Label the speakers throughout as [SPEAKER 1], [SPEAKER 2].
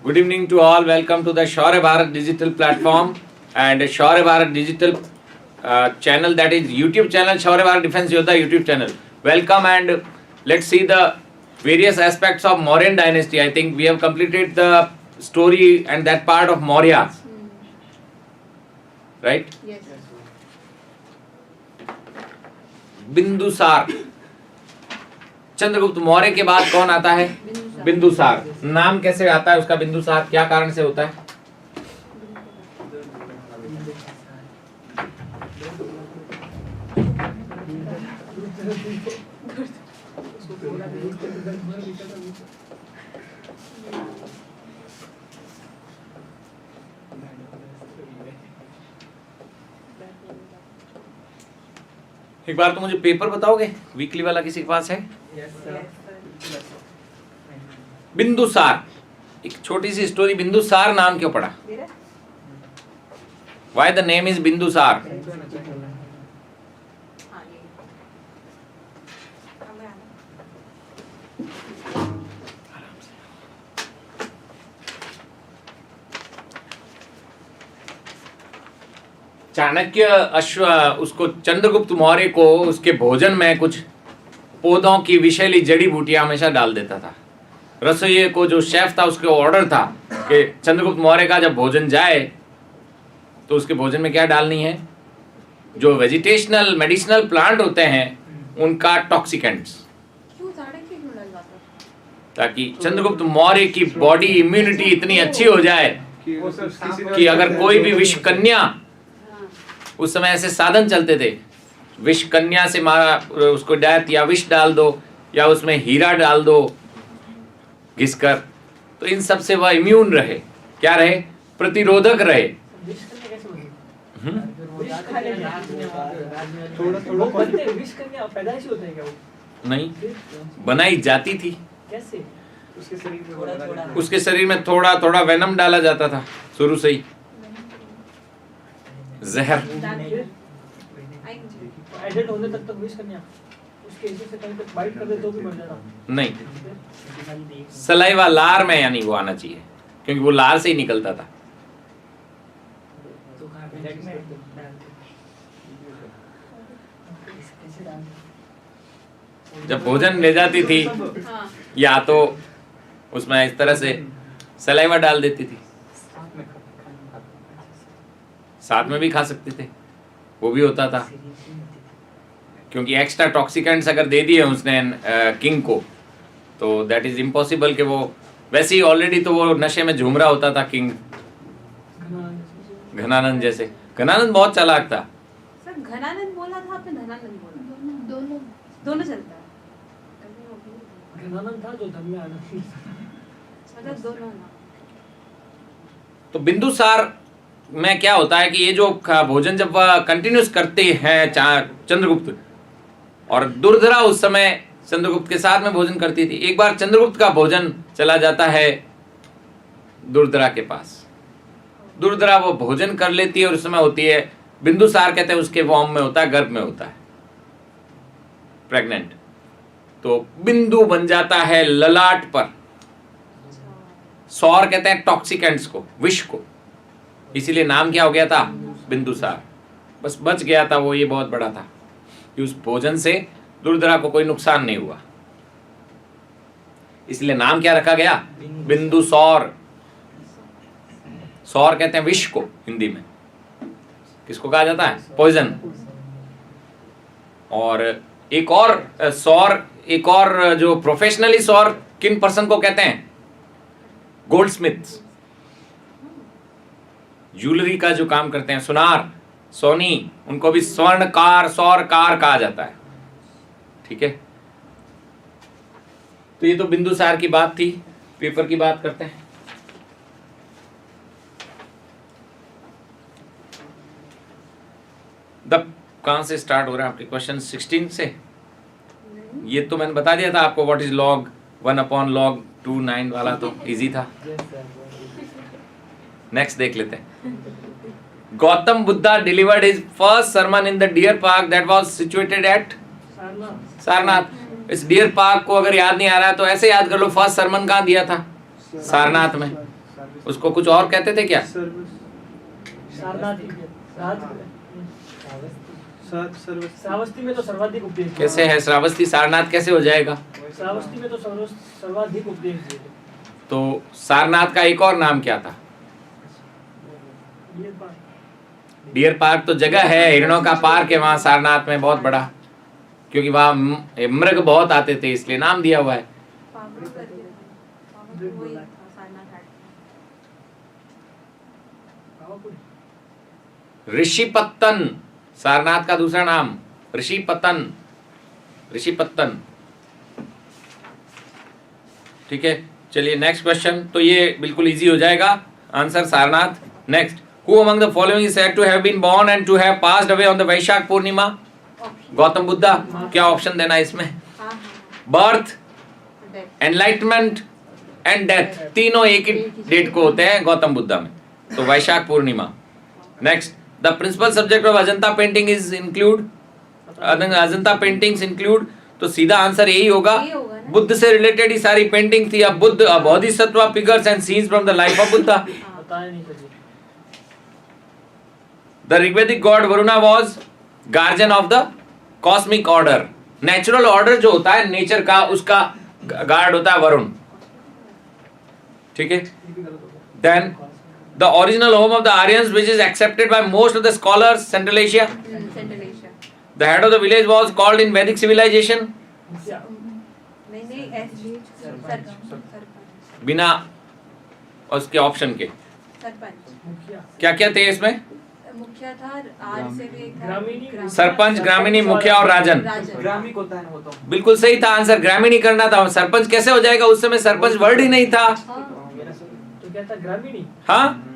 [SPEAKER 1] Good evening to all. Welcome to the Shaurya Bharat digital platform and Shaurya Bharat digital channel, that is YouTube channel, Shaurya Bharat Defense Yodha YouTube channel. Welcome, and let's see the various aspects of Mauryan dynasty. I think we have completed the story and that part of Maurya. Right?
[SPEAKER 2] Yes.
[SPEAKER 1] Bindusara. Chandragupta Maurya के बाद कौन आता है? बिंदुसार। नाम कैसे आता है उसका बिंदुसार? क्या कारण से होता है? एक बार तो मुझे पेपर बताओगे, वीकली वाला किसी के पास है? बिंदुसार, एक छोटी सी स्टोरी। बिंदुसार नाम क्यों पड़ा? Why the name is Bindusara? Chanakya उसको चंद्रगुप्त मौर्य को उसके भोजन में कुछ पौधों की विषैली जड़ी बूटियां हमेशा डाल देता था। रसोइये को, जो शेफ था, उसके ऑर्डर था कि चंद्रगुप्त मौर्य का जब भोजन जाए तो उसके भोजन में क्या डालनी है? जो वेजिटेशनल मेडिसिनल प्लांट होते हैं उनका टॉक्सिकेंट्स, ताकि चंद्रगुप्त मौर्य की बॉडी इम्यूनिटी इतनी अच्छी हो जाए कि अगर कोई भी विष कन्या, उस समय ऐसे साधन चलते थे, विष कन्या से मारा, उसको डेथ या विष डाल दो या उसमें हीरा डाल दो घिसकर, तो इन सब से वह इम्यून रहे। क्या रहे? प्रतिरोधक रहे। नहीं, बनाई जाती थी। उसके शरीर में थोड़ा थोड़ा वेनम डाला जाता था शुरू से ही, जहर। नहीं, सलाइवा लार में यानी वो आना चाहिए, क्योंकि वो लार से ही निकलता था। जब भोजन ले जाती थी या तो उसमें इस तरह से सलाइवा डाल देती थी, साथ में भी खा सकते थे, वो भी होता था। क्योंकि एक्स्ट्रा टॉक्सिकेंट्स अगर दे दिए उसने किंग को, तो दैट इज इम्पॉसिबल कि वो वैसे ही ऑलरेडी तो वो नशे में झूम रहा होता था किंग। घनानंद जैसे, घनानंद बहुत चालाक था।
[SPEAKER 2] सर घनानंद बोला था आपने, धनानंद बोला? दोनों चलता है।
[SPEAKER 3] घनानंद था जो धन में आना,
[SPEAKER 2] मतलब दोनों ना।
[SPEAKER 1] तो बिंदुसार में क्या होता है कि ये जो भोजन जब वह कंटिन्यूस करते हैं चंद्रगुप्त, और दुर्धरा उस समय चंद्रगुप्त के साथ में भोजन करती थी। एक बार चंद्रगुप्त का भोजन चला जाता है दुर्धरा के पास, दुर्धरा वो भोजन कर लेती है और उस समय होती है, बिंदुसार कहते हैं उसके वॉर्म में होता है, गर्भ में होता है, प्रेग्नेंट। तो बिंदु बन जाता है ललाट पर। सौर कहते हैं टॉक्सिकेंट्स को, विष को, इसीलिए नाम क्या हो गया था? बिंदुसार। बस बच गया था वो, ये बहुत बड़ा था कि उस भोजन से दुर्धरा को कोई नुकसान नहीं हुआ, इसलिए नाम क्या रखा गया? बिंदुसौर। सौर कहते हैं विष को हिंदी में। किसको कहा जाता है? पॉइजन। और एक और सौर, एक और जो प्रोफेशनली सौर किन पर्सन को कहते हैं? गोल्डस्मिथ्स, ज्वेलरी का जो काम करते हैं, सुनार, सोनी, उनको भी स्वर्णकार, सौरकार कहा जाता है। ठीक है, तो ये तो बिंदुसार की बात थी। पेपर की बात करते हैं। कहां से स्टार्ट हो रहा है आपके क्वेश्चन? 16 से। ये तो मैंने बता दिया था आपको, व्हाट इज log 1/log2 वाला तो इजी था। नेक्स्ट देख लेते हैं। Gautam Buddha delivered his first sermon in the deer park that was situated at Sarnath. इस डियर पार्क को अगर याद नहीं आ रहा है तो ऐसे याद कर लो, फर्स्ट सरमन कहाँ दिया था? सारनाथ में। उसको कुछ और कहते थे क्या?
[SPEAKER 3] श्रावस्ती में तो सर्वाधिक उपदेश दिए।
[SPEAKER 1] कैसे है श्रावस्ती सारनाथ कैसे हो जाएगा?
[SPEAKER 3] श्रावस्ती में तो सर्वाधिक उपदेश दिए थे।
[SPEAKER 1] तो सारनाथ का एक और नाम क्या था?
[SPEAKER 3] ये बात
[SPEAKER 1] डियर पार्क तो जगह है, हिरणों का पार्क है वहाँ सारनाथ में बहुत बड़ा, क्योंकि वहाँ मृग बहुत आते थे इसलिए नाम दिया हुआ है।
[SPEAKER 2] पावड़ करके पावड़ वही था सारनाथ घाट।
[SPEAKER 1] ऋषिपत्तन सारनाथ का दूसरा नाम ऋषिपत्तन, ऋषिपत्तन। ठीक है, चलिए नेक्स्ट क्वेश्चन। तो ये बिल्कुल इजी हो जाएगा answer Sarnath. Next, who among the following is said to have been born and to have passed away on the Vaishakh Purnima?
[SPEAKER 2] Option
[SPEAKER 1] Gautam Buddha. क्या ऑप्शन देना है इसमें?
[SPEAKER 2] हाँ
[SPEAKER 1] birth,
[SPEAKER 2] death.
[SPEAKER 1] Enlightenment and death, तीनों एक ही डेट को होते हैं गौतम बुद्धा में, तो Vaishakh Purnima. Next, the principal subject of Ajanta painting is include, Ajanta paintings include, तो सीधा आंसर यही होगा,
[SPEAKER 2] ये होगा ना?
[SPEAKER 1] बुद्ध से रिलेटेड ही सारी पेंटिंग थी। अब Buddha, Bodhisattva figures and scenes from the life of Buddha.
[SPEAKER 3] बताया नहीं कभी।
[SPEAKER 1] The Rigvedic God Varuna was guardian of the cosmic order. Natural order जो होता है नेचर का, उसका गार्ड होता है वरुण। ठीक है,
[SPEAKER 3] ये भी गलत हो गया।
[SPEAKER 1] Then the original home of the Aryans which is accepted by most of the scholars, Central Asia.
[SPEAKER 2] Central Asia.
[SPEAKER 1] The head of the village was called in Vedic civilisation.
[SPEAKER 3] मुखिया।
[SPEAKER 2] नहीं सरपंच।
[SPEAKER 1] बिना उसके ऑप्शन के
[SPEAKER 2] सरपंच
[SPEAKER 3] मुखिया।
[SPEAKER 1] क्या क्या थे इसमें?
[SPEAKER 2] मुखिया था, आर से भी एक था,
[SPEAKER 3] ग्रामीणी।
[SPEAKER 1] सरपंच, ग्रामीणी, मुखिया और राजन।
[SPEAKER 4] ग्रामिक होता है ना वो तो।
[SPEAKER 1] बिल्कुल सही था आंसर, ग्रामीणी करना था। सरपंच कैसे हो जाएगा, उस समय सरपंच वर्ड ही नहीं था।
[SPEAKER 2] हाँ।
[SPEAKER 3] तो क्या था? ग्रामीणी।
[SPEAKER 1] हाँ,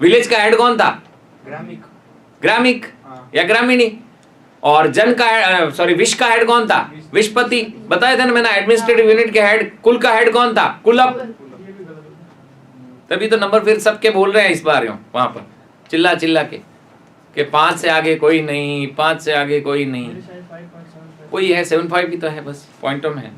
[SPEAKER 1] विलेज का हेड कौन था?
[SPEAKER 4] ग्रामिक।
[SPEAKER 1] ग्रामिक
[SPEAKER 4] हाँ।
[SPEAKER 1] या ग्रामीणी। और जन का सॉरी विश का हेड कौन था? विशपति। बताया था ना मैंने, एडमिनिस्ट्रेटिव यूनिट के हेड। कुल का हेड कौन था? कुलप।
[SPEAKER 3] ये भी गलत हो गया।
[SPEAKER 1] तभी तो नंबर फिर सबके बोल रहे हैं इस बार वहां पर चिल्ला चिल्ला के 5 से आगे कोई नहीं, 5 से आगे कोई नहीं।
[SPEAKER 3] मेरे शायद 5.75।
[SPEAKER 1] कोई है 75 भी तो है, बस पॉइंटों में है।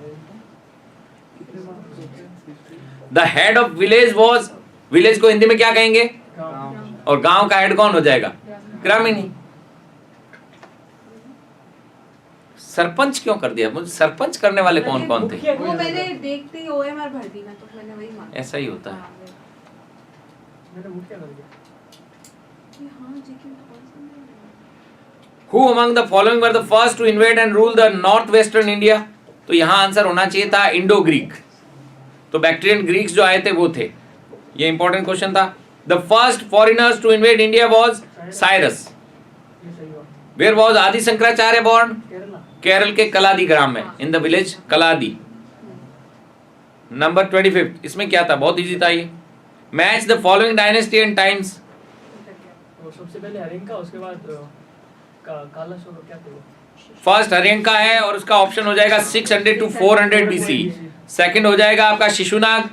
[SPEAKER 1] The head of village was, village को हिंदी में क्या कहेंगे?
[SPEAKER 3] गाँव।
[SPEAKER 1] और गांव का हेड कौन हो जाएगा? ग्रामीणी। सरपंच क्यों कर दिया? मुझे सरपंच करने वाले कौन कौन थे?
[SPEAKER 3] मुखिया
[SPEAKER 2] वो
[SPEAKER 3] कोई
[SPEAKER 2] मैंने
[SPEAKER 3] गलत है।
[SPEAKER 2] देखते ही ओएमआर भर दी ना, तो मैंने वही माना।
[SPEAKER 1] ऐसा ही होता है।
[SPEAKER 2] हाँ,
[SPEAKER 3] मैंने मुखिया कर दिया।
[SPEAKER 2] ये हाँ जी क्यों तो कौन सा नहीं?
[SPEAKER 1] Who among the following were the first to invade and rule the northwestern India? तो यहाँ आंसर होना चाहिए था इंडो ग्रीक। तो बैक्ट्रियन ग्रीक्स जो आए थे वो थे। ये इंपॉर्टेंट क्वेश्चन था। The first foreigners to invade India was Cyrus.
[SPEAKER 3] ये सही हुआ।
[SPEAKER 1] Where was Adi Shankaracharya born?
[SPEAKER 3] Kerala.
[SPEAKER 1] Kerala के कलादी ग्राम में, in the village Kaladi. Number 25, इसमें क्या था? बहुत इजी था ये। Match the following dynasty and times.
[SPEAKER 3] वो सबसे पहले हरिंका, उसके बाद काला शोर क्या थे वो?
[SPEAKER 1] फर्स्ट हरियंका है और उसका ऑप्शन हो जाएगा 600 to 400 BC। सेकंड हो जाएगा आपका शिशुनाग,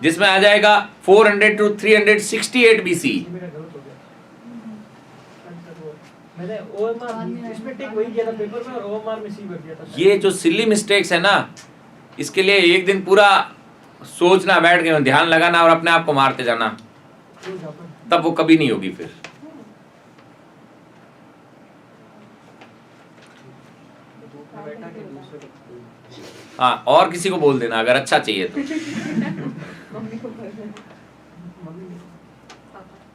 [SPEAKER 1] जिसमें आ जाएगा 400 to 368 BC।
[SPEAKER 3] ये मेरा गलत हो गया। अच्छा, वो मैंने ओएमआर इसमें टिक वही किया था पेपर में, और ओएमआर में सी भर दिया था।
[SPEAKER 1] ये जो सिली मिस्टेक्स है ना, इसके लिए एक दिन पूरा सोचना, बैठ के ध्यान लगाना और अपने आप को मारते जाना,
[SPEAKER 3] वो जापान।
[SPEAKER 1] तब वो कभी नहीं होगी फिर।
[SPEAKER 4] बेटा के दूसरे
[SPEAKER 1] हाँ, और किसी को बोल देना अगर अच्छा चाहिए तो।
[SPEAKER 2] मम्मी को भर देना,
[SPEAKER 3] मम्मी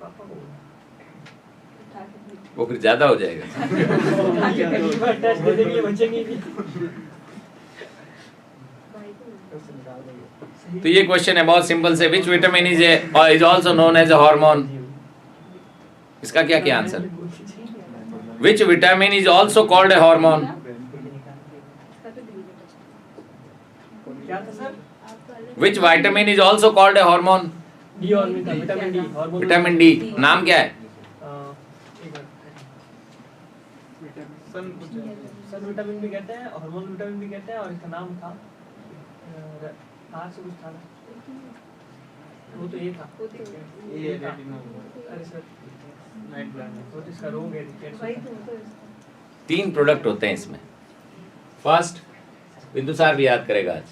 [SPEAKER 2] पापा को उठा के भेज।
[SPEAKER 1] वो फिर ज्यादा हो जाएगा।
[SPEAKER 3] पहली बार टेस्ट दे देंगे, बचेंगे भी।
[SPEAKER 2] भाई को
[SPEAKER 3] सही।
[SPEAKER 1] तो ये क्वेश्चन है बहुत सिंपल से, which vitamin is also known as a hormone. इसका क्या क्या answer? Which vitamin is also called a hormone.
[SPEAKER 2] इसका तो डिलीट हो
[SPEAKER 3] क्या था sir?
[SPEAKER 1] Which vitamin is also called a hormone.
[SPEAKER 3] D और vitamin D, hormone.
[SPEAKER 1] Vitamin D नाम क्या है?
[SPEAKER 3] एक मिनट। सन विटामिन भी कहते हैं, हार्मोन विटामिन भी कहते हैं, और इसका नाम था आर से कुछ था ना, वो तो ये था।
[SPEAKER 4] ये रेटिनोल
[SPEAKER 3] अरे सर,
[SPEAKER 4] नाइट ब्लाइंडनेस
[SPEAKER 3] वो तो इसका रोग है,
[SPEAKER 2] वही
[SPEAKER 3] कैंसर।
[SPEAKER 2] तो इसका
[SPEAKER 1] 3 प्रोडक्ट होते हैं इसमें। फर्स्ट, बिंदुसार भी याद करेगा आज।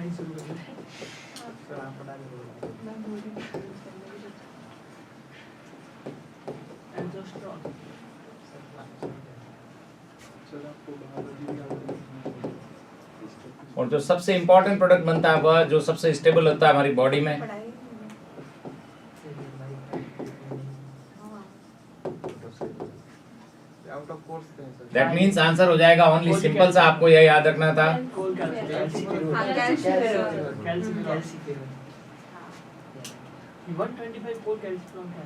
[SPEAKER 3] पढ़ाई शुरू कर दी।
[SPEAKER 4] सर आप बता दो।
[SPEAKER 3] एल्डोस्टेरोन।
[SPEAKER 4] सर आपको बायोलॉजी का
[SPEAKER 1] और जो सबसे इम्पोर्टेंट प्रोडक्ट बनता है वह जो सबसे स्टेबल होता है हमारी बॉडी में,
[SPEAKER 2] पढ़ाई
[SPEAKER 4] आउट ऑफ कोर्स थे सर।
[SPEAKER 1] दैट मीन्स आंसर हो जाएगा ओनली सिंपल सा, आपको यह याद रखना था।
[SPEAKER 3] कोल कैल्शियम।
[SPEAKER 2] हाँ, कैल्शियम।
[SPEAKER 3] कैल्शियम। 125 कोल कैल्शियम है।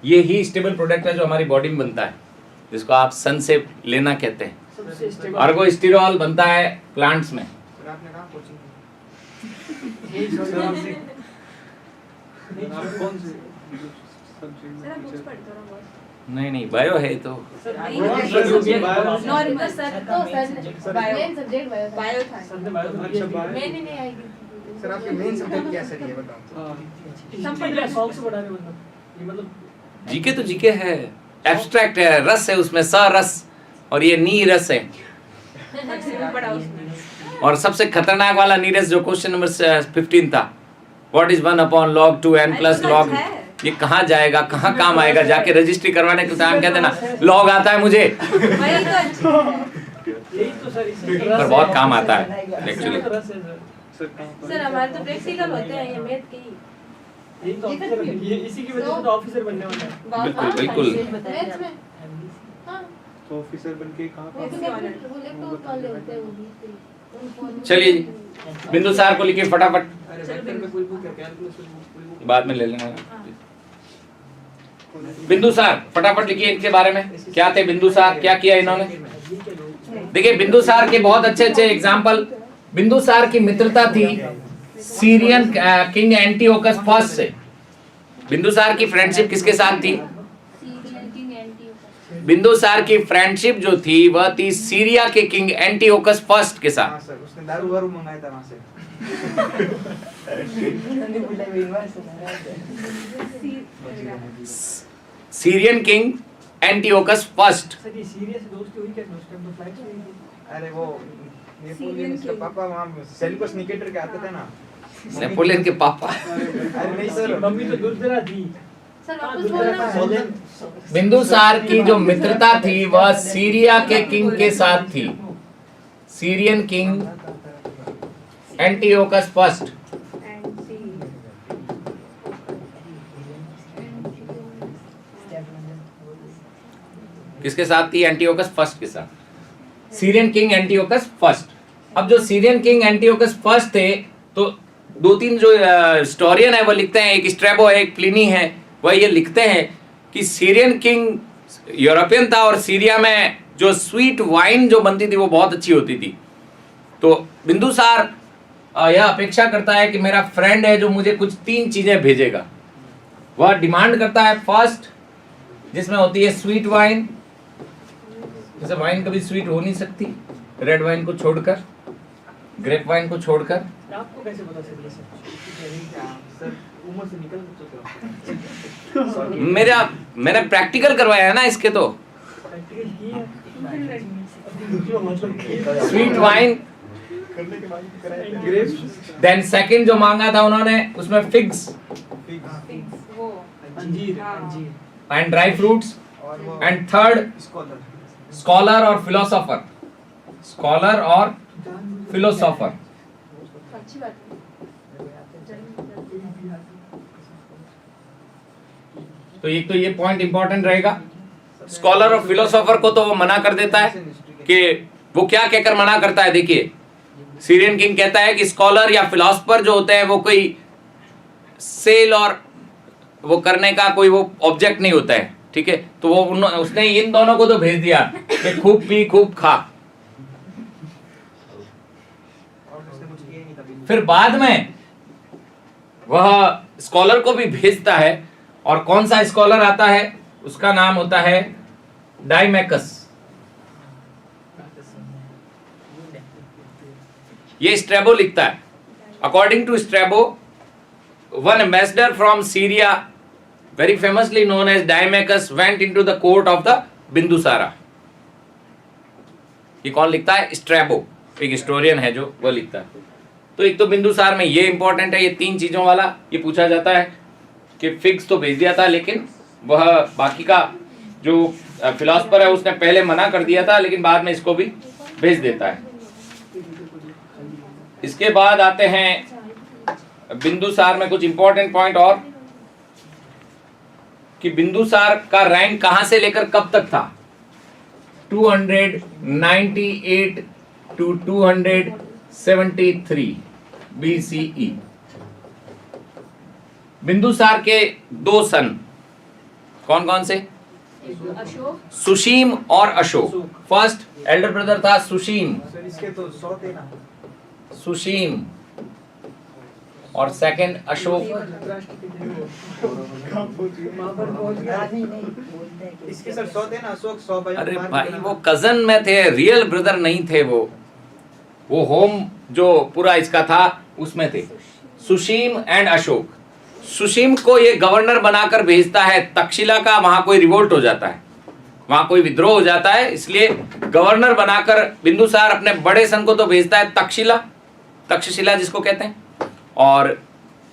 [SPEAKER 1] ये ही स्टेबल प्रोडक्ट है जो हमारी बॉडी में बनता है, जिसको आप सन से लेना कहते हैं।
[SPEAKER 3] सबसे स्टेबल।
[SPEAKER 1] और वो स्टीरॉल बनता है प्लांट्स में।
[SPEAKER 4] सर आपने कहा कोचिंग
[SPEAKER 3] सर
[SPEAKER 4] आप कौन से
[SPEAKER 2] जरा बुक्स पढ़ते हो ना बहुत।
[SPEAKER 1] नहीं बायो है तो।
[SPEAKER 2] नॉर्मल सर तो sir bio
[SPEAKER 5] main subject
[SPEAKER 2] bio था।
[SPEAKER 3] सर ने बायो
[SPEAKER 4] अच्छा, बायो।
[SPEAKER 2] मैंने नहीं आएगी।
[SPEAKER 4] सर आपके मेन सब्जेक्ट क्या सर ये बताओ।
[SPEAKER 3] संपदा सॉन्ग से बढ़ाने मतलब ये मतलब
[SPEAKER 1] जीके तो जीके है, एब्स्ट्रैक्ट है, रस है उसमें, स रस, और ये नी रस है।
[SPEAKER 2] मैक्सिमम पढ़ा उसमें।
[SPEAKER 1] और सबसे खतरनाक वाला नीरस जो क्वेश्चन नंबर 15 था, what is 1 upon log 2n plus log, ये कहाँ जाएगा, कहाँ काम आएगा? जाके रजिस्ट्री करवाने के टाइम कहते ना लॉग आता है मुझे,
[SPEAKER 2] वही तो अच्छा है।
[SPEAKER 3] यही तो सर इसी
[SPEAKER 1] पर बहुत काम आता है एक्चुअली।
[SPEAKER 3] तरह से सर
[SPEAKER 2] सर हमारे तो प्रैक्टिकल होते हैं ये मैथ के ही।
[SPEAKER 3] यही तो ऑफिसर ये इसी की वजह से तो ऑफिसर बनने वाला है।
[SPEAKER 1] बिल्कुल बिल्कुल।
[SPEAKER 5] मैथ्स में हाँ
[SPEAKER 4] तो ऑफिसर बनके कहां
[SPEAKER 5] वो लैपटॉप वाले होते हैं वो भी।
[SPEAKER 1] चलिए जी, बिंदुसार को लिखिए फटाफट,
[SPEAKER 4] अरे वेक्टर में कोई बुक है, कैलकुलस में कोई बुक
[SPEAKER 1] बाद में ले लेना। बिंदुसार फटाफट लिखिए, इनके बारे में क्या थे बिंदुसार, क्या किया इन्होंने। देखिए बिंदुसार के बहुत अच्छे अच्छे एग्जाम्पल। बिंदुसार की मित्रता थी सीरियन किंग एंटीओकस फर्स्ट से। बिंदुसार की फ्रेंडशिप किसके साथ थी? बिंदुसार की फ्रेंडशिप जो थी वह थी सीरिया के किंग एंटीओकस फर्स्ट के
[SPEAKER 4] हां
[SPEAKER 1] साथ।
[SPEAKER 4] सर उसने दारू वारू मंगाया था वहां से।
[SPEAKER 1] Syrian king Antiochus first.
[SPEAKER 3] Sir ये सीरियस दोस्ती हुई क्या उस टाइम तो फ्लाइट हुई थी।
[SPEAKER 4] अरे वो नेपोलियन इसका पापा वहां सेल्यूकस निकेटर के आते थे ना।
[SPEAKER 1] नेपोलियन के पापा।
[SPEAKER 4] अरे नहीं सर,
[SPEAKER 3] मम्मी तो दुर्धरा थी।
[SPEAKER 5] सर वापस बोलना।
[SPEAKER 1] बिंदुसार की जो मित्रता थी वह सीरिया के किंग के साथ थी, सीरियन किंग एंटीओकस फर्स्ट। किसके साथ थी? एंटीओकस फर्स्ट के साथ, सीरियन किंग एंटीओकस फर्स्ट। अब जो सीरियन किंग एंटीओकस फर्स्ट थे तो दो तीन जो हिस्टोरियन है वो लिखते हैं, एक स्ट्रैबो है, एक प्लिनी है, वह ये लिखते हैं कि सीरियन किंग यूरोपियन था और सीरिया में जो स्वीट वाइन जो बनती थी वो बहुत अच्छी होती थी। तो बिंदुसार यह अपेक्षा करता है कि मेरा फ्रेंड है जो मुझे कुछ 3 चीजें भेजेगा। वह डिमांड करता है फर्स्ट, जिसमें होती है स्वीट वाइन, जैसे वाइन कभी स्वीट हो नहीं सकती, रेड वाइन को छोड़कर, ग्रेप वाइन को छोड़कर।
[SPEAKER 3] आपको कैसे पता चला सर?
[SPEAKER 4] सर उम्र से निकल चुके हो।
[SPEAKER 1] मैंने प्रैक्टिकल करवाया है ना इसके, तो
[SPEAKER 3] प्रैक्टिकल की है जो मतलब
[SPEAKER 1] स्वीट वाइन।
[SPEAKER 4] करने के बाद कराया ग्रेप्स
[SPEAKER 1] देन सेकंड जो मांगा था उन्होंने उसमें फिग्स
[SPEAKER 2] वो
[SPEAKER 3] अंजीर
[SPEAKER 2] हाँ।
[SPEAKER 3] अंजीर
[SPEAKER 1] एंड ड्राई फ्रूट्स,
[SPEAKER 4] और वो
[SPEAKER 1] एंड थर्ड
[SPEAKER 4] स्कॉलर।
[SPEAKER 1] स्कॉलर और फिलोसोफर, स्कॉलर और फिलोसोफर।
[SPEAKER 5] अच्छी बात है।
[SPEAKER 1] तो एक तो ये पॉइंट इंपॉर्टेंट रहेगा। स्कॉलर और फिलोसोफर को तो वो मना कर देता है कि वो क्या कहकर मना करता है, देखिए सीरियन किंग कहता है कि स्कॉलर या फिलोसोफर जो होते हैं वो कोई सेल और वो करने का कोई वो ऑब्जेक्ट नहीं होता है, ठीक है। तो वो उसने इन दोनों को तो भेज दिया कि खूब पी खूब खा।
[SPEAKER 4] और उसने कुछ किया ही नहीं था।
[SPEAKER 1] फिर बाद में वह स्कॉलर को भी भेजता है, और कौन सा स्कॉलर आता है उसका नाम होता है डाइमैकस। ये स्ट्रैबो लिखता है, according to Strabo one ambassador from Syria very famously known as Deimachus went into the court of the Bindusara. ये कौन लिखता है? स्ट्रैबो, एक हिस्टोरियन है जो वह लिखता है। तो एक तो बिंदुसार में ये इंपॉर्टेंट है, ये 3 चीजों वाला ये पूछा जाता है कि फिक्स तो भेज दिया था, लेकिन वह बाकी का जो फिलोसफर है उसने पहले मना कर दिया था, लेकिन बाद में इसको भी भेज देता है। इसके बाद आते हैं बिंदुसार में कुछ इंपॉर्टेंट पॉइंट और, कि बिंदुसार का रैंक कहां से लेकर कब तक था। 298 to 273 BCE। बिंदुसार के 2 सन कौन कौन से?
[SPEAKER 5] अशोक
[SPEAKER 1] सुशीम और अशोक। फर्स्ट एल्डर ब्रदर था सुशीम,
[SPEAKER 4] सर इसके तो 100 थे ना।
[SPEAKER 1] सुशीम, और सेकंड अशोक।
[SPEAKER 4] इसके सर 100 थे ना, अशोक 100 भाई।
[SPEAKER 1] अरे भाई वो कजन में थे, रियल ब्रदर नहीं थे वो होम जो पूरा इसका था उसमें थे। सुशीम एंड अशोक। सुशीम को ये गवर्नर बनाकर भेजता है तक्षशिला का, वहां कोई रिवोल्ट हो जाता है, वहां कोई विद्रोह हो जाता है, इसलिए गवर्नर बनाकर बिंदुसार अपने बड़े सन को तो भेजता है तक्षशिला जिसको कहते हैं, और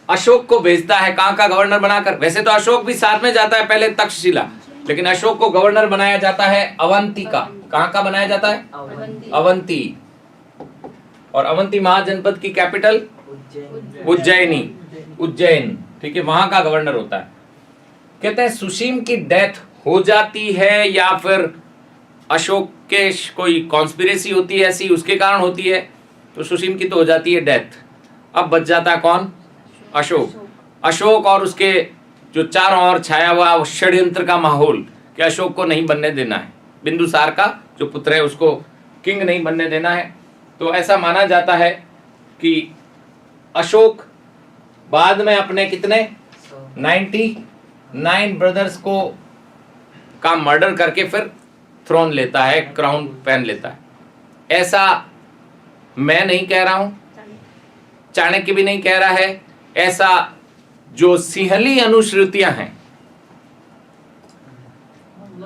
[SPEAKER 1] अशोक को भेजता है कहां का गवर्नर बनाकर। वैसे तो अशोक भी साथ में जाता है पहले तक्षशिला, लेकिन अशोक को गवर्नर बनाया जाता है अवंती का। कहां का बनाया जाता है? अवंती। और अवंती महाजनपद की कैपिटल उज्जैन, ठीक है, वहां का गवर्नर होता है। कहते हैं सुशीम की डेथ हो जाती है या फिर अशोक के कोई कॉन्स्पिरेसी होती है ऐसी, उसके कारण होती है। तो सुशीम की तो हो जाती है डेथ, अब बच जाता है कौन? अशोक और उसके जो चारों ओर छाया हुआ षड्यंत्र का माहौल कि अशोक को नहीं बनने देना है, बिंदुसार का जो पुत्र है उसको किंग नहीं बनने देना है। तो ऐसा माना जाता है कि अशोक बाद में अपने कितने 99 ब्रदर्स को का मर्डर करके फिर थ्रोन लेता है, क्राउन पहन लेता है। ऐसा मैं नहीं कह रहा हूं, चाणक्य भी नहीं कह रहा है, ऐसा जो सिंहली अनुश्रुतियां हैं।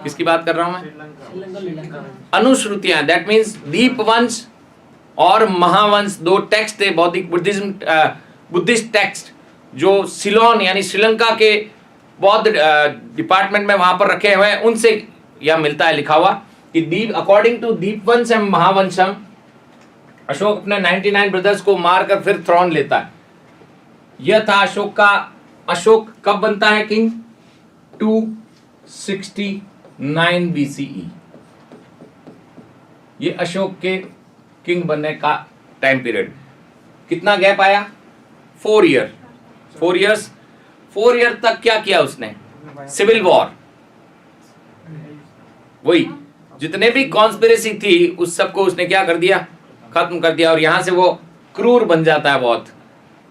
[SPEAKER 1] किसकी बात कर रहा हूं मैं? अनुश्रुतियां, दैट मीन्स दीपवंश और महावंश, 2 टेक्स्ट थे बौद्धिक बुद्धिस्ट टेक्स्ट जो सिलोन यानी श्रीलंका के बौद्ध डिपार्टमेंट में वहां पर रखे हुए हैं, उनसे यह मिलता है लिखा हुआ कि अकॉर्डिंग टू दीपवंश एवं महावंशम अशोक अपने 99 ब्रदर्स को मारकर फिर थ्रोन लेता है। यह था अशोक का। अशोक कब बनता है किंग? 269 BCE। ये अशोक के किंग बनने का टाइम पीरियड। कितना गैप आया? 4 ईयर। 4 ईयर तक क्या किया उसने? Civil war. वही जितने भी कॉन्स्पिरेसी थी उस सबको उसने क्या कर दिया? खत्म कर दिया। और यहां से वो क्रूर बन जाता है बहुत।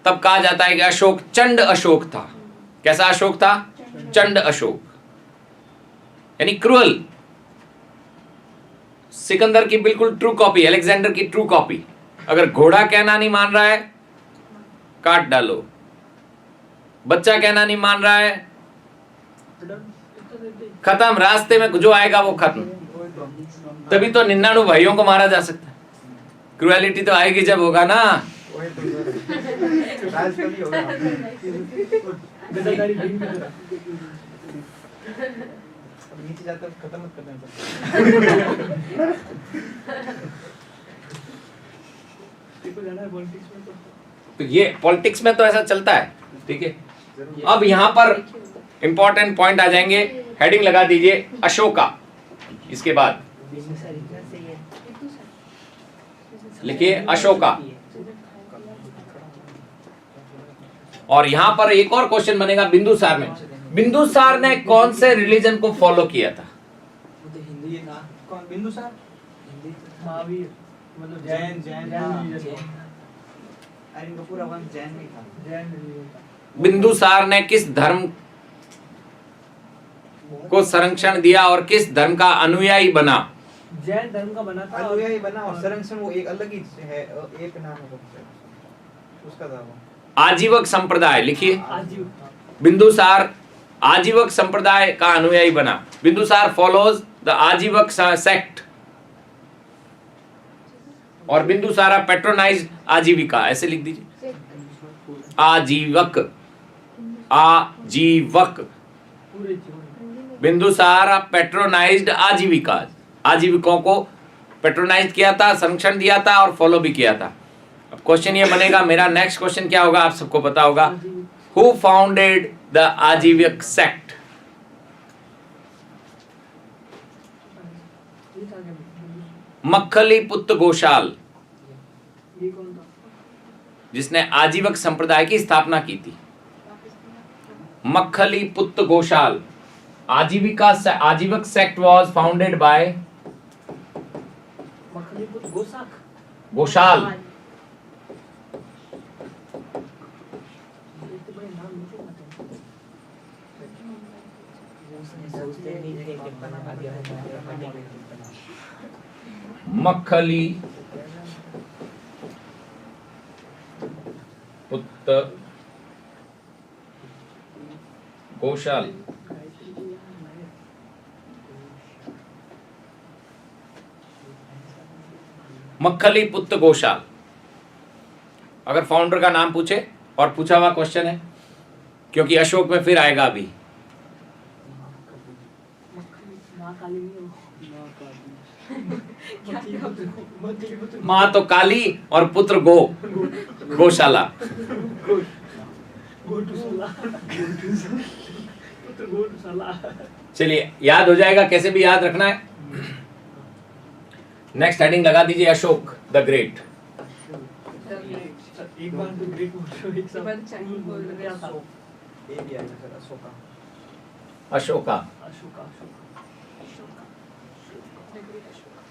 [SPEAKER 1] तब कहा जाता है कि अशोक चंड अशोक था। कैसा अशोक था? चंड अशोक, यानी क्रूअल। सिकंदर की बिल्कुल ट्रू कॉपी, अलेक्जेंडर की ट्रू कॉपी। अगर घोड़ा कहना नहीं मान रहा है काट डालो, बच्चा कहना नहीं मान रहा है खत्म, रास्ते में जो आएगा वो खत्म। तभी तो 99 भाइयों को मारा जा सकता है। क्रुएलिटी तो आएगी जब होगा ना।
[SPEAKER 4] राज कभी होगा। नीचे जाता खत्म मत करना।
[SPEAKER 1] तो ये पॉलिटिक्स में तो ऐसा चलता है, ठीक है। अब यहाँ पर इंपॉर्टेंट पॉइंट आ जाएंगे, हेडिंग लगा दीजिए अशोका। इसके बाद लिखिए अशोका। और यहां पर एक और क्वेश्चन बनेगा बिंदुसार में। बिंदुसार ने कौन से रिलीजन को फॉलो किया था?
[SPEAKER 4] कौन बिंदुसार?
[SPEAKER 3] महावीर, मतलब
[SPEAKER 4] जैन अरे इनका पूरा वंश जैन में था।
[SPEAKER 1] बिंदुसार ने किस धर्म को संरक्षण दिया और किस धर्म का अनुयायी बना?
[SPEAKER 3] जैन धर्म का बना था।
[SPEAKER 4] अनुयायी बना और संरक्षण वो एक अलग ही है, एक नाम है उसका था वो
[SPEAKER 1] आजीवक संप्रदाय। लिखिए
[SPEAKER 3] आजीव।
[SPEAKER 1] बिंदुसार आजीवक संप्रदाय का अनुयायी बना। Bindusara follows the Ajivika sect और बिंदुसारा पेट्रोनाइज्ड आजीविका, ऐसे लिख दीजिए, आजीवक, आजीवक।
[SPEAKER 3] पूरे जीवन
[SPEAKER 1] बिंदुसारा पेट्रोनाइज्ड आजीविका, आजीविकों को पेट्रोनाइज किया था, संरक्षण दिया था और फॉलो भी किया था। अब क्वेश्चन ये बनेगा, मेरा नेक्स्ट क्वेश्चन क्या होगा, आप सबको पता होगा, हु फाउंडेड द आजीविक सेक्ट?
[SPEAKER 3] ये था क्या?
[SPEAKER 1] मक्खली पुत्र घोषाल,
[SPEAKER 3] ये कौन था?
[SPEAKER 1] जिसने आजीवक संप्रदाय की स्थापना की थी। Makkhali Putra Ghoshal, Ajivika sect was founded by
[SPEAKER 3] Makhalipur Gosak.
[SPEAKER 1] Ghoshal.
[SPEAKER 3] ये तो बड़े नाम नहीं पता।
[SPEAKER 1] मक्खली पुत्र घोषाल, मक्खली पुत्र घोषाल। अगर फाउंडर का नाम पूछे, और पूछा हुआ क्वेश्चन है, क्योंकि अशोक में फिर आएगा अभी।
[SPEAKER 3] माँ काली नहीं हो। मखलीपुर
[SPEAKER 1] माँ तो काली और पुत्र गौशाला।
[SPEAKER 3] गोटूसाला। पुत्र गोटूसाला।
[SPEAKER 1] चलिए, याद हो जाएगा, कैसे भी याद रखना है। नेक्स्ट हेडिंग लगा दीजिए, अशोक द ग्रेट।
[SPEAKER 3] एक बार तो ग्रेट मोटो एक साथ
[SPEAKER 2] चाइनीज बोल रहे
[SPEAKER 3] गया था।
[SPEAKER 4] ये भी आएगा सर, अशोका।
[SPEAKER 1] अशोका।
[SPEAKER 3] अशोका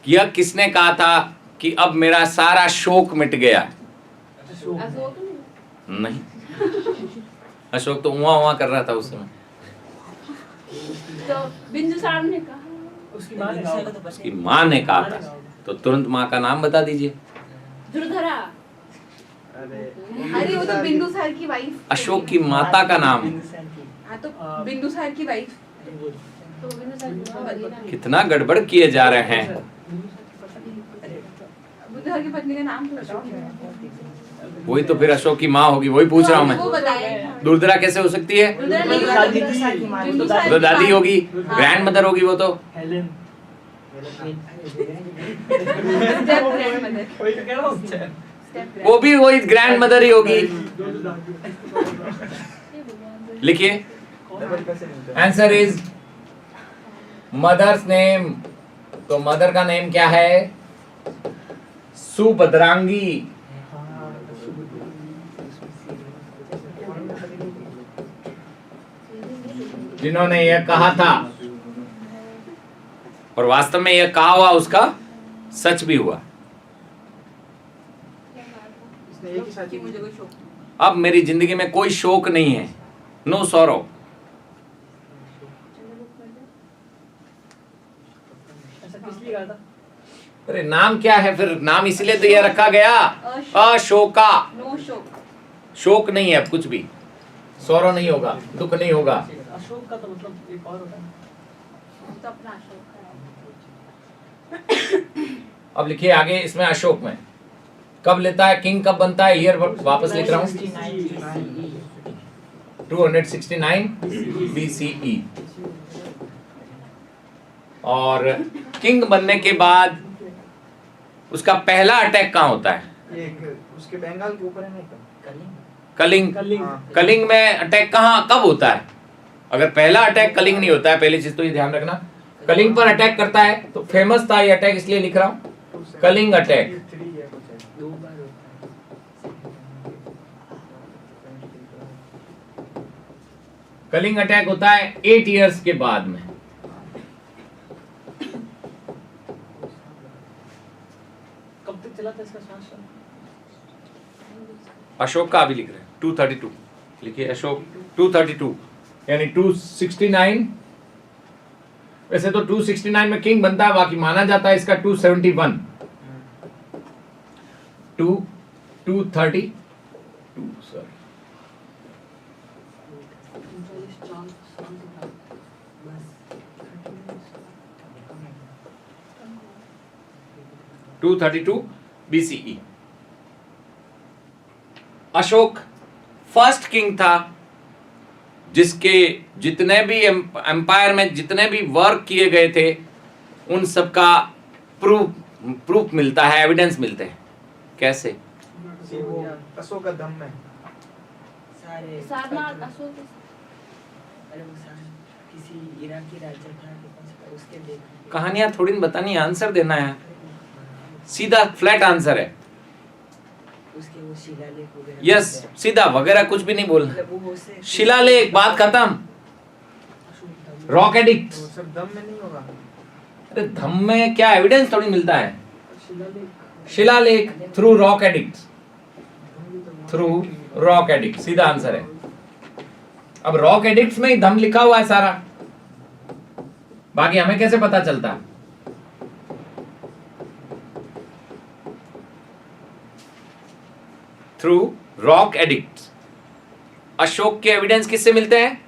[SPEAKER 1] यह किसने कहा था कि अब मेरा सारा शोक मिट गया?
[SPEAKER 3] अशोक
[SPEAKER 2] अशोक
[SPEAKER 1] नहीं, अशोक तो उआ उआ कर रहा था उस समय।
[SPEAKER 2] तो बिंदुसार ने कहा,
[SPEAKER 3] उसकी माँ ने कहा
[SPEAKER 1] उसकी माँ ने कहा था, तो तुरंत माँ का नाम बता दीजिए।
[SPEAKER 2] दुर्धरा। अरे वो तो बिंदुसार की वाइफ।
[SPEAKER 1] अशोक की माता का नाम।
[SPEAKER 2] हाँ तो बिंदुसार की वाइफ।
[SPEAKER 5] तो बिंदुसार की माँ वाली ना।
[SPEAKER 1] कितना गड़बड़ किए जा रहे हैं।
[SPEAKER 2] बिंदुसार की पत्नी का नाम पूछो।
[SPEAKER 1] वही तो फिर अशोक की माँ होगी, वही पूछ रहा हूँ
[SPEAKER 2] वो
[SPEAKER 1] मैं।
[SPEAKER 2] बताए।
[SPEAKER 1] दुर्धरा कैसे हो सकती है?
[SPEAKER 2] दुर्धरा नहीं
[SPEAKER 3] दादी
[SPEAKER 2] होता।
[SPEAKER 3] थी।
[SPEAKER 2] बिंदुसार
[SPEAKER 1] तो
[SPEAKER 2] की
[SPEAKER 1] दादी
[SPEAKER 2] माँ।
[SPEAKER 1] होगी,
[SPEAKER 2] हाँ।
[SPEAKER 1] ग्रैंड मदर होगी वो तो।
[SPEAKER 3] हेलेन।
[SPEAKER 2] Step grandmother।
[SPEAKER 3] वही तो कह रहा हूँ।
[SPEAKER 2] Step
[SPEAKER 1] वो भी वही ग्रैंड मदर ही होगी। लिखिए, आंसर इज मदर्स नेम। तो मदर का नेम क्या है? सुभद्रांगी। जिन्होंने यह कहा था, और वास्तव में यह कहा हुआ उसका सच भी हुआ।
[SPEAKER 4] इसने एक ही साथ
[SPEAKER 2] कि मुझे कोई शौक
[SPEAKER 1] अब मेरी जिंदगी में कोई शोक नहीं है, नो सॉरो।
[SPEAKER 3] ऐसा किस लिए कहा था?
[SPEAKER 1] अरे नाम क्या है फिर? नाम इसलिए तो यह रखा गया, अशोका।
[SPEAKER 2] नो शौक।
[SPEAKER 1] शोक नहीं है अब कुछ भी, सौरो नहीं होगा, दुख नहीं होगा।
[SPEAKER 3] अशोक का तो मतलब एक और होता है।
[SPEAKER 2] तो अपना शौक है।
[SPEAKER 1] अब लिखिए आगे, इसमें अशोक में कब लेता है, किंग कब बनता है, ईयर वापस लिख रहा हूं, 269 BCE। और किंग बनने के बाद उसका पहला अटैक कहाँ होता है?
[SPEAKER 4] एक उसके बंगाल के ऊपर है नहीं
[SPEAKER 1] कलिंग।
[SPEAKER 3] कलिंग।
[SPEAKER 1] कलिंग में अटैक कहाँ कब होता है? अगर पहला अटैक कलिंग नहीं होता है, पहली चीज तो ये ध्यान रखना, कलिंग पर अटैक करता है, तो फेमस था ये अटैक, इसलिए लिख रहा हूं कलिंग अटैक।
[SPEAKER 4] 3 है कुछ है।
[SPEAKER 3] दो बार होता है।
[SPEAKER 1] कलिंग अटैक होता है 8 इयर्स के बाद में।
[SPEAKER 3] कब तक चला था इसका शासन?
[SPEAKER 1] अशोक का अभी लिख रहे हैं 232, लिखिए अशोक 232 यानी 269। वैसे तो 269 में किंग बनता है, बाकी माना जाता है इसका 271। 232 sorry 232 BCE। Ashok first king था जिसके जितने भी एम्पायर में जितने भी वर्क किए गए थे उन सब का प्रूफ मिलता है, एविडेंस मिलते हैं। कैसे?
[SPEAKER 4] ये वो अशोक का धम्म है।
[SPEAKER 5] सारे
[SPEAKER 2] सारनाथ अशोक
[SPEAKER 5] अरे वो सारे किसी इराकी राज्य था कि कौन सा उसके देख
[SPEAKER 1] कहानियां थोड़ी न बतानी, आंसर देना है, सीधा फ्लैट आंसर है।
[SPEAKER 5] उसके वो शिलालेख वगैरह
[SPEAKER 1] यस, सीधा वगैरह कुछ भी नहीं बोलना।
[SPEAKER 5] मतलब वो उससे
[SPEAKER 1] शिलालेख, बात खत्म। रॉक एडिक्ट,
[SPEAKER 4] वो सब धम्म में नहीं होगा।
[SPEAKER 1] अरे धम्म में क्या एविडेंस थोड़ी मिलता है। शिलालेख through rock edict, through rock edict, सीधा आंसर है। अब रॉक एडिक्ट्स में ही धम्म लिखा हुआ है सारा, बाकी हमें कैसे पता चलता? Through rock addicts. अशोक के एविडेंस किससे मिलते हैं?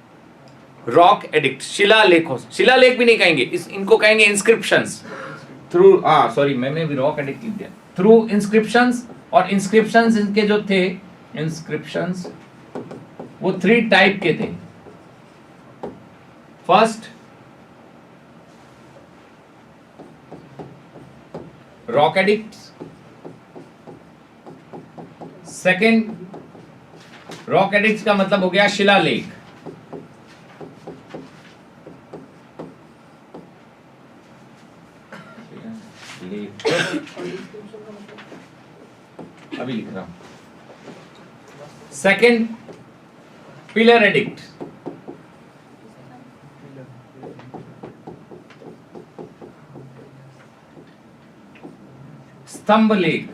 [SPEAKER 1] रॉक एडिक्ट, शिलालेखों। शिलालेख भी नहीं कहेंगे, इनको कहेंगे इंस्क्रिप्शंस। थ्रू सॉरी, मैंने भी रॉक एडिक्ट लिख दिया। थ्रू इंस्क्रिप्शंस, और इंस्क्रिप्शंस इनके जो थे, इंस्क्रिप्शंस वो 3 टाइप के थे। First rock addicts, second rock addicts का मतलब हो गया शिलालेख, अभी लिख रहा हूं। सेकंड पिलर एडिक्ट, स्तंभ लेख,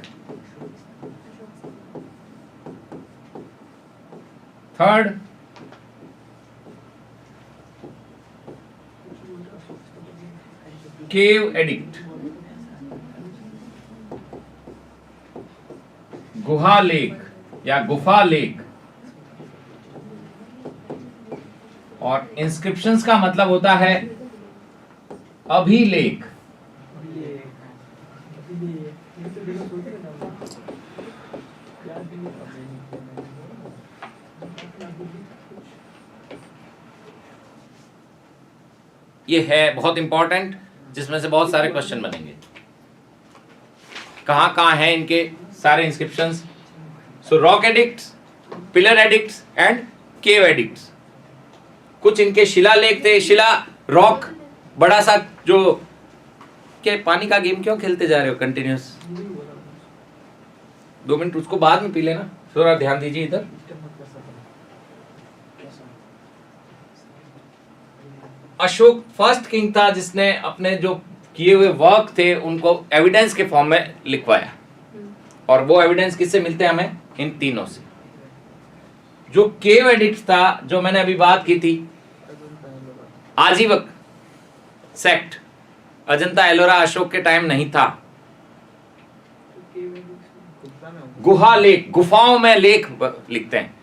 [SPEAKER 1] थर्ड केव एडिक्ट, गुहा लेख या गुफा लेख। और इंस्क्रिप्शंस का मतलब होता है अभिलेख। ये है बहुत इंपॉर्टेंट, जिसमें से बहुत सारे क्वेश्चन बनेंगे। कहां कहां हैं इनके सारे inscriptions? So rock addicts, pillar addicts and cave addicts. कुछ इनके शिलालेख थे। शिला रॉक बड़ा सा, जो क्या पानी का गेम क्यों खेलते जा रहे हो कंटिन्यूस? 2 मिनट उसको बाद में पी लेना, थोड़ा ध्यान दीजिए इधर। अशोक फर्स्ट किंग था जिसने अपने जो किए हुए वर्क थे उनको एविडेंस के फॉर्म में लिखवाया, और वो एविडेंस किससे मिलते हैं हमें? इन तीनों से। जो केव एडिक्ट था, जो मैंने अभी बात की थी, आजीवक सेक्ट, अजंता एलोरा अशोक के टाइम नहीं था। गुहा लेख, गुफाओं में लेख लिखते हैं।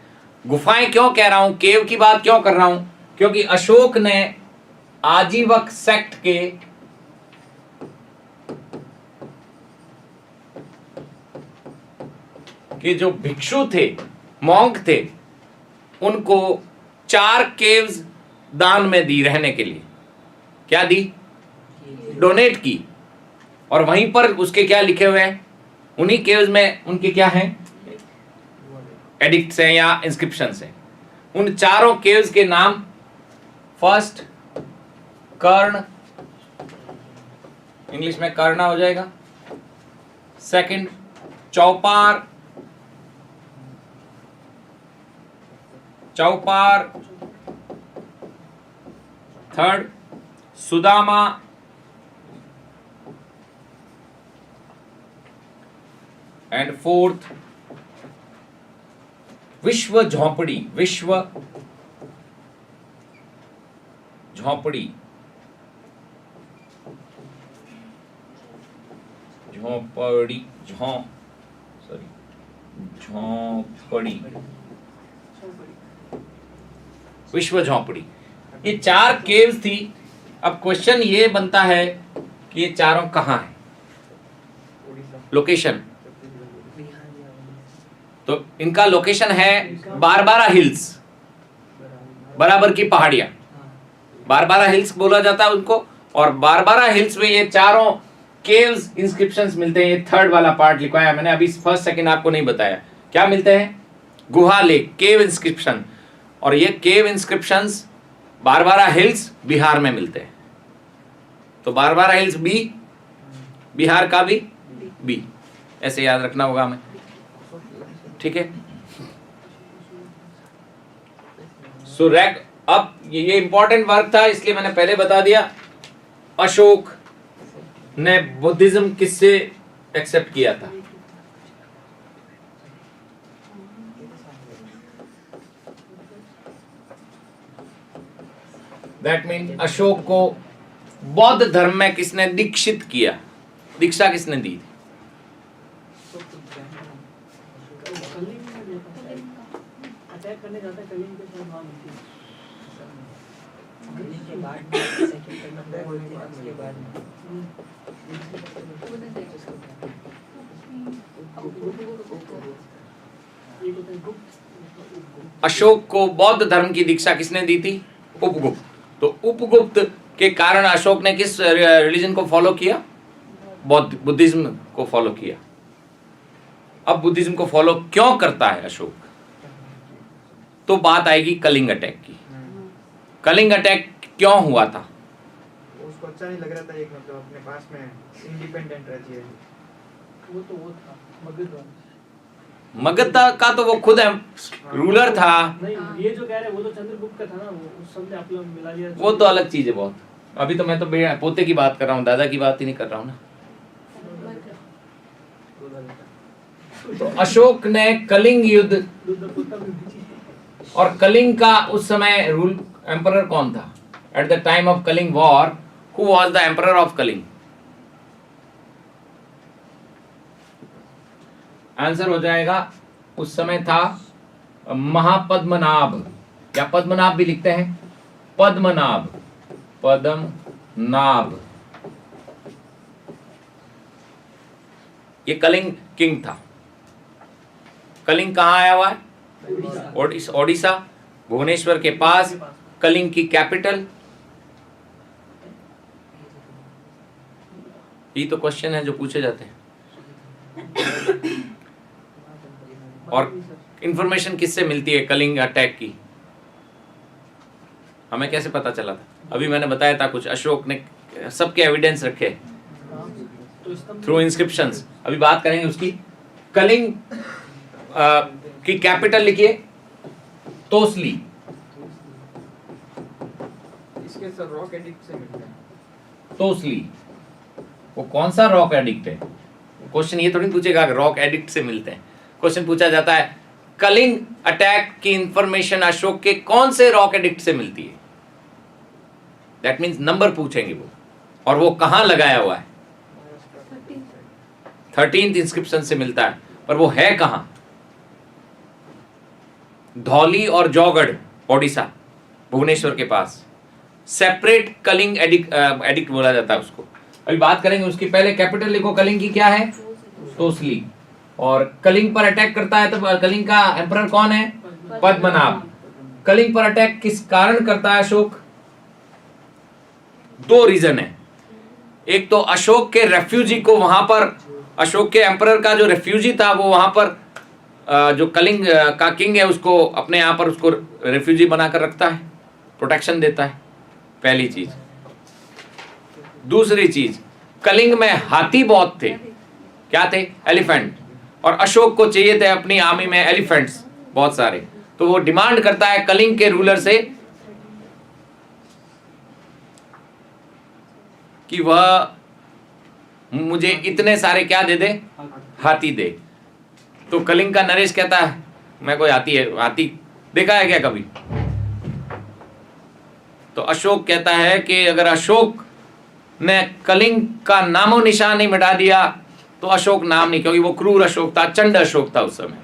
[SPEAKER 1] गुफाएं क्यों कह रहा हूं, केव की बात क्यों कर रहा हूं? क्योंकि अशोक ने आजीवक सेक्ट के जो भिक्षु थे, मॉन्क थे, उनको 4 केव्स दान में दी रहने के लिए। क्या दी? डोनेट की। और वहीं पर उसके क्या लिखे हुए हैं? उन्हीं केव्स में उनके क्या हैं? एडिक्ट्स हैं या इंस्क्रिप्शंस हैं। उन चारों केव्स के नाम, फर्स्ट कर्ण, इंग्लिश में कर्णा हो जाएगा। Second Chaupar, Chaupar. Third Sudama, and fourth Vishwa Jhopdi, विश्व झोंपड़ी, झोंपड़ी, झोंपड़ी, विश्व झोंपड़ी। ये 4 केव्स थी। अब क्वेश्चन ये बनता है कि ये चारों कहां हैं? लोकेशन तो इनका लोकेशन है बारबारा हिल्स, बराबर की पहाड़ियां, बारबारा हिल्स बोला जाता है उनको। और बारबारा हिल्स में ये चारों केव्स इंस्क्रिप्शंस मिलते हैं। ये थर्ड वाला पार्ट लिखा है मैंने, अभी फर्स्ट सेकंड आपको नहीं बताया क्या मिलते हैं। गुहा लेक, केव इंस्क्रिप्शन, और ये केव इंस्क्रिप्शंस बारबारा हिल्स बिहार में मिलते हैं। तो बारबारा हिल्स बी, बिहार का भी बी, ऐसे याद रखना होगा हमें, ठीक है। सो रैक, अब ये इंपॉर्टेंट वर्क था इसलिए मैंने पहले बता दिया। अशोक ने बुद्धिज्म किससे एक्सेप्ट किया था? दैट मीन अशोक को बौद्ध धर्म में किसने दीक्षित किया, दीक्षा किसने दी?
[SPEAKER 3] अटैक करने जाता है कलिंग के साथ, वहाँ मिलती है।
[SPEAKER 5] के बाद सेकंड नंबर बोलते हैं उसके बाद
[SPEAKER 1] अशोक को बौद्ध धर्म की दीक्षा किसने दी थी? उपगुप्त। तो उपगुप्त के कारण अशोक ने किस रिलीजन को फॉलो किया? बुद्धिज्म को फॉलो किया। अब बुद्धिज्म को फॉलो क्यों करता है अशोक? तो बात आएगी कलिंग अटैक की। कलिंग अटैक क्यों हुआ था?
[SPEAKER 4] उसको अच्छा नहीं लग रहा था, एक मतलब अपने पास में इंडिपेंडेंट रहती है।
[SPEAKER 3] वो था मगध वाला।
[SPEAKER 1] मगध का तो वो खुद है, रूलर था।
[SPEAKER 3] नहीं, ये जो कह रहे हैं वो तो चंद्रगुप्त का था ना, वो उस सब ने आप लोग मिला लिया।
[SPEAKER 1] वो तो अलग चीज है बहुत। अभी तो मैं तो पोते की बात कर रहा हूँ, दादा की बात ही नहीं कर रहा हूँ ना। तो अशोक ने कलिंग युद्ध, और कलिंग का उस समय रूल एम्परर कौन था? At the time of Kalinga war, who was the emperor of Kalinga? Answer हो जाएगा, उस समय था महापद्मनाभ, या पद्मनाभ भी लिखते हैं, पद्मनाभ, पद्मनाभ। ये कलिंग किंग था। कलिंग कहाँ आया हुआ है? ओडिशा, भुवनेश्वर के पास। कलिंग की कैपिटल, ये तो क्वेश्चन है जो पूछे जाते हैं। और इंफॉर्मेशन किससे मिलती है कलिंग अटैक की? हमें कैसे पता चला था? अभी मैंने बताया था कुछ, अशोक ने सबके एविडेंस रखे थ्रू इंस्क्रिप्शंस। अभी बात करेंगे उसकी। कलिंग की कैपिटल लिखिए, तोसली।
[SPEAKER 4] इसके सर रॉक एडिक्ट से मिलता है।
[SPEAKER 1] तोसली, वो कौन सा रॉक एडिक्ट है? क्वेश्चन ये थोड़ी पूछेगा रॉक एडिक्ट से मिलते हैं। क्वेश्चन पूछा जाता है कलिंग अटैक की इंफॉर्मेशन अशोक के कौन से रॉक एडिक्ट से मिलती है? दैट मींस नंबर पूछेंगे वो, और वो कहां लगाया हुआ है? 13th इंस्क्रिप्शन से मिलता है, पर वो है कहां? धौली और जौगढ़, ओडिशा, भुवनेश्वर के पास। सेपरेट कलिंग एडिक्ट बोला जाता है उसको। अभी बात करेंगे उसकी। पहले कैपिटल लिखो, कलिंग की क्या है? तोसली। और कलिंग पर अटैक करता है, तो कलिंग का एम्परर कौन है? पद्मनाभ। कलिंग पर अटैक किस कारण करता है अशोक? दो रीजन है। एक तो अशोक के रेफ्यूजी को वहां पर, अशोक के एम्परर का जो रेफ्यूजी था वो वहां पर जो कलिंग का किंग है उसको अपने यहाँ पर उसको रेफ्यूजी बनाकर रखता है, प्रोटेक्शन देता है, पहली चीज। दूसरी चीज, कलिंग में हाथी बहुत थे। क्या थे? एलिफेंट। और अशोक को चाहिए थे अपनी आर्मी में एलिफेंट्स बहुत सारे, तो वो डिमांड करता है कलिंग के रूलर से कि वह मुझे इतने सारे क्या दे दे? हाथी दे। तो कलिंग का नरेश कहता है मैं कोई हाथी देखा है क्या कभी? तो अशोक कहता है कि अगर अशोक ने कलिंग का नामो निशान नहीं मिटा दिया तो अशोक नाम नहीं, क्योंकि वो क्रूर अशोक था, चंड अशोक था उस समय।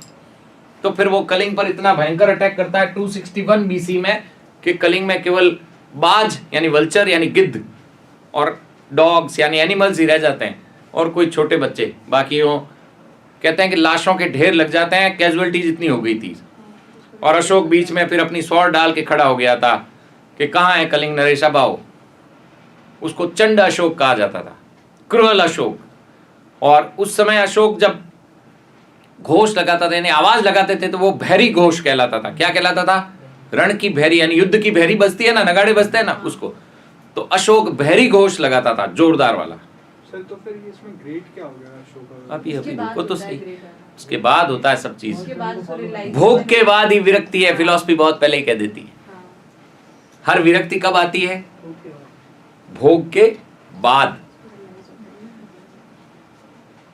[SPEAKER 1] तो फिर वो कलिंग पर इतना भयंकर अटैक करता है 261 बीसी में कि कलिंग में केवल बाज यानी वल्चर यानी गिद्ध और डॉग्स यानी एनिमल्स ही रह जाते हैं, और कोई छोटे बच्चे, बाकियों कहते हैं कि लाशों के ढेर लग जाते हैं, कैजुअलिटीज इतनी हो गई थी। और अशोक बीच में फिर अपनी स्वॉर्ड डाल के खड़ा हो गया था कि कहाँ है कलिंग नरेश, अब आओ। उसको चंड अशोक कहा जाता था, क्रूअल अशोक। और उस समय अशोक जब घोष लगाता था, यानी आवाज लगाते थे, तो वो भैरी घोष कहलाता था। क्या कहलाता था? रण की भैरी, यानी युद्ध की भैरी बजती है ना, नगाड़े बजते हैं ना, उसको। तो अशोक भैरी घोष लगाता था, जोरदार वाला।
[SPEAKER 6] सर तो फिर इसमें ग्रेड क्या हो गया अशोक का?
[SPEAKER 1] अभी
[SPEAKER 2] उसके बाद
[SPEAKER 1] रुको तो
[SPEAKER 2] होता है
[SPEAKER 1] सही,
[SPEAKER 2] great।
[SPEAKER 1] उसके बाद होता है सब चीज।
[SPEAKER 2] उसके बाद उसको realize
[SPEAKER 1] भोग
[SPEAKER 2] होता है
[SPEAKER 1] के बाद ही विरक्ति है, फिलॉसफी बहुत पहले ही कह देती है।
[SPEAKER 2] हाँ।
[SPEAKER 1] हर विरक्ति कब आती है? भोग के बाद।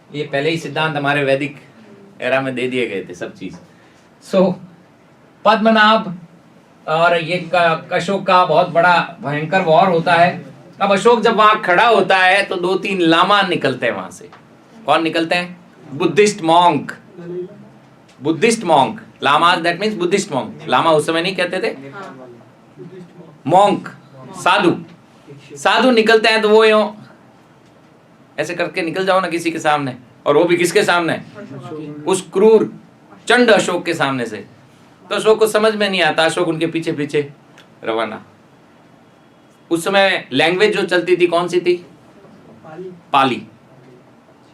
[SPEAKER 1] ये पहले ही सिद्धांत हमारे वैदिक एरा में दे दिए गए थे सब चीज। सो पद्मनाभ और ये अशोक का बहुत बड़ा भयंकर वॉर होता है। अब अशोक जब वहां खड़ा होता है तो 2-3 लामा निकलते हैं वहां से। कौन निकलते हैं? Buddhist monk. Buddhist monk, lama that means Buddhist monk. Lama उस समय नहीं कहते थे, मॉन्क, साधु। साधु निकलते हैं तो वो यूं ऐसे करके निकल जाओ ना किसी के सामने, और वो भी किसके सामने? उस क्रूर चंड अशोक के सामने से। तो अशोक को समझ में नहीं आता, अशोक उनके पीछे पीछे रवाना। उस समय लैंग्वेज जो चलती थी कौन सी थी? पाली।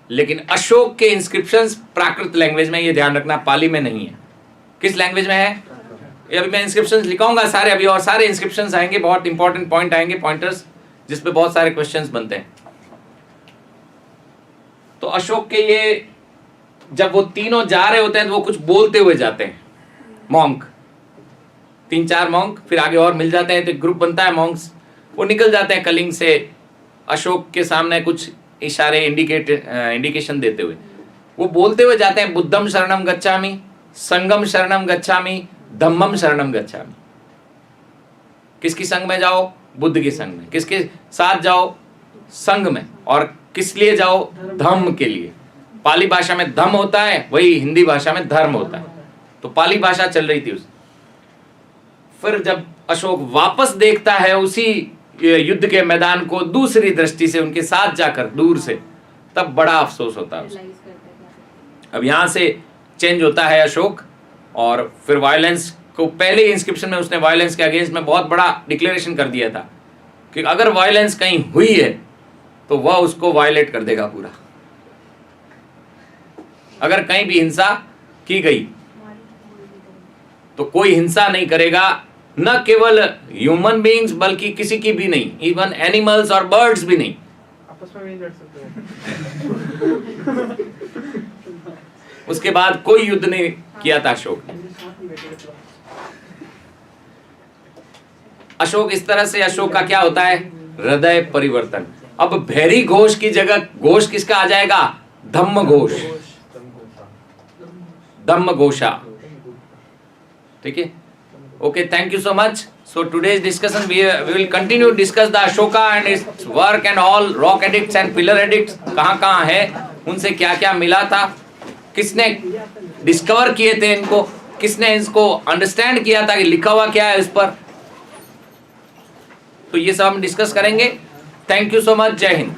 [SPEAKER 1] लेकिन अशोक के इंस्क्रिप्शंस प्राकृत लैंग्वेज में, ये ध्यान रखना, पाली में नहीं है। किस लैंग्वेज में है? ये अभी मैं इंस्क्रिप्शंस लिखाऊंगा सारे अभी, और सारे इंस्क्रिप्शंस आएंगे, बहुत इंपॉर्टेंट पॉइंट आएंगे, पॉइंटर्स, जिसपे बहुत सारे क्वेश्चंस बनते हैं। तो अशोक के ये जब वो तीनों जा रहे होते हैं तो वो कुछ बोलते हुए जाते हैं, मॉन्क, 3-4 मॉन्क, फिर आगे और मिल जाते हैं तो एक ग्रुप बनता है मॉन्क्स। वो निकल जाते हैं कलिंग से अशोक के सामने कुछ इशारे इंडिकेशन देते हुए। वो बोलते हुए जाते हैं, बुद्धम शरणम गच्छामि, संगम शरणम गच्छामि, धम्मम शरणम गच्छामि। किसकी संग में जाओ? बुद्ध की संग में। किसके साथ जाओ? संग में। और किस लिए जाओ? धम्म के लिए। पाली भाषा में धम्म होता है, वही हिंदी भाषा में धर्म होता है। तो पाली भाषा चल रही थी उस। फिर जब अशोक वापस देखता है उसी युद्ध के मैदान को दूसरी दृष्टि से, उनके साथ जाकर दूर से, तब बड़ा अफसोस होता है उसे।
[SPEAKER 2] realize करते हैं।
[SPEAKER 1] अब यहाँ से चेंज होता है अशोक, और फिर वायलेंस को, पहले इंस्क्रिप्शन में उसने वायलेंस के अगेंस्ट में बहुत बड़ा डिक्लेरेशन कर दिया था कि अगर वायलेंस कहीं हुई है तो वह उसको वायलेट कर देगा पूरा। अगर कहीं भी हिंसा की गई तो कोई हिंसा नहीं करेगा, न केवल ह्यूमन बीइंग्स बल्कि किसी की भी नहीं, इवन एनिमल्स और बर्ड्स भी नहीं।
[SPEAKER 4] आपस में भी लड़ सकते हैं।
[SPEAKER 1] उसके बाद कोई युद्ध नहीं किया था अशोक ने। अशोक इस तरह से, अशोक का क्या होता है? हृदय परिवर्तन। अब भैरी घोष की जगह घोष किसका आ जाएगा? धम्म घोष, धम्म घोषा। ठीक है, okay, thank you so much. So today's discussion we will continue discuss the Ashoka and its work and all rock edicts and pillar edicts कहाँ है, उनसे क्या क्या मिला था, किसने डिस्कवर किए थे इनको, किसने इसको अंडरस्टैंड किया था कि लिखा हुआ क्या है इस पर। तो ये सब हम डिस्कस करेंगे। थैंक यू सो मच, जय हिंद।